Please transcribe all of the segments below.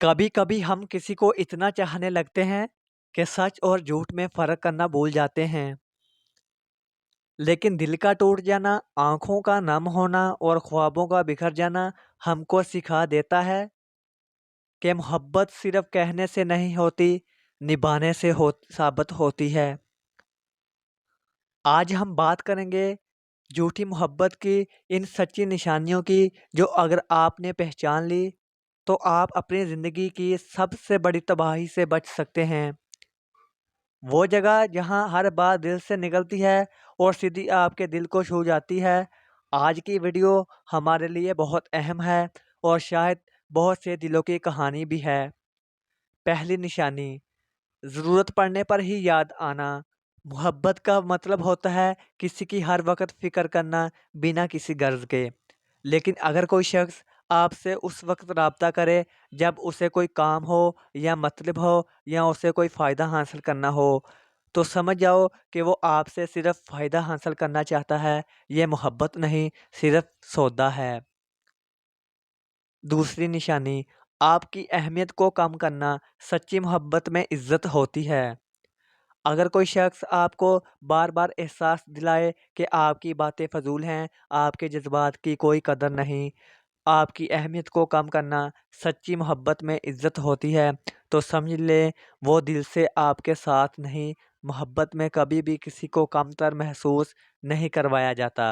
कभी कभी हम किसी को इतना चाहने लगते हैं कि सच और झूठ में फर्क करना भूल जाते हैं। लेकिन दिल का टूट जाना, आंखों का नम होना और ख्वाबों का बिखर जाना हमको सिखा देता है कि मोहब्बत सिर्फ कहने से नहीं होती, निभाने से साबित होती है। आज हम बात करेंगे झूठी मोहब्बत की, इन सच्ची निशानियों की जो अगर आपने पहचान ली तो आप अपनी ज़िंदगी की सबसे बड़ी तबाही से बच सकते हैं। वो जगह जहां हर बात दिल से निकलती है और सीधी आपके दिल को छू जाती है। आज की वीडियो हमारे लिए बहुत अहम है और शायद बहुत से दिलों की कहानी भी है। पहली निशानी, ज़रूरत पड़ने पर ही याद आना। मोहब्बत का मतलब होता है किसी की हर वक्त फ़िक्र करना बिना किसी गर्ज के। लेकिन अगर कोई शख्स आपसे उस वक्त रब्ता करे जब उसे कोई काम हो या मतलब हो या उसे कोई फ़ायदा हासिल करना हो, तो समझ जाओ कि वो आपसे सिर्फ फ़ायदा हासिल करना चाहता है। ये मोहब्बत नहीं, सिर्फ सौदा है। दूसरी निशानी, आपकी अहमियत को कम करना। सच्ची मोहब्बत में इज्जत होती है। अगर कोई शख्स आपको बार बार एहसास दिलाए कि आपकी बातें फजूल हैं, आपके जज्बात की कोई कदर नहीं, आपकी अहमियत को कम करना सच्ची मोहब्बत में इज्जत होती है, तो समझ लें वो दिल से आपके साथ नहीं। मोहब्बत में कभी भी किसी को कमतर महसूस नहीं करवाया जाता।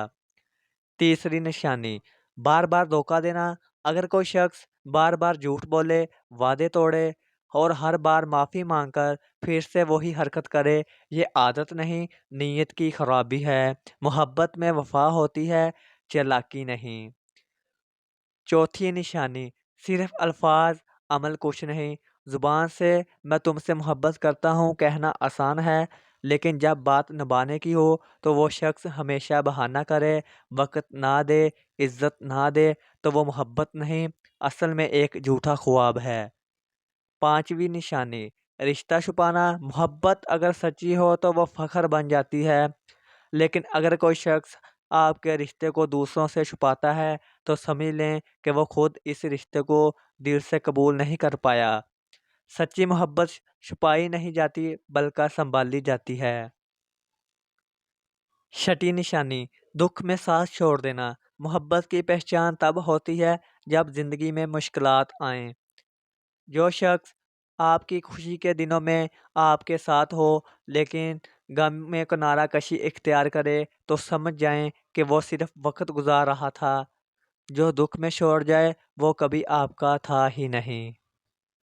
तीसरी निशानी, बार बार धोखा देना। अगर कोई शख्स बार बार झूठ बोले, वादे तोड़े और हर बार माफ़ी मांगकर फिर से वही हरकत करे, ये आदत नहीं, नीयत की खराबी है। मोहब्बत में वफा होती है, चालाकी नहीं। चौथी निशानी, सिर्फ अल्फाज, अमल कुछ नहीं। ज़ुबान से मैं तुमसे मोहब्बत करता हूँ कहना आसान है, लेकिन जब बात निभाने की हो तो वो शख्स हमेशा बहाना करे, वक्त ना दे, इज्जत ना दे, तो वो मोहब्बत नहीं, असल में एक झूठा ख्वाब है। पांचवी निशानी, रिश्ता छुपाना। मोहब्बत अगर सच्ची हो तो वो फ़ख्र बन जाती है, लेकिन अगर कोई शख्स आपके रिश्ते को दूसरों से छुपाता है तो समझ लें कि वो खुद इस रिश्ते को दिल से कबूल नहीं कर पाया। सच्ची मोहब्बत छुपाई नहीं जाती बल्कि संभाली जाती है। छठी निशानी, दुख में साथ छोड़ देना। मोहब्बत की पहचान तब होती है जब जिंदगी में मुश्किलात आएं। जो शख्स आपकी खुशी के दिनों में आपके साथ हो लेकिन गम में किनारा कशी इख्तियार करे, तो समझ जाएं कि वो सिर्फ वक्त गुजार रहा था। जो दुख में छोड़ जाए वो कभी आपका था ही नहीं।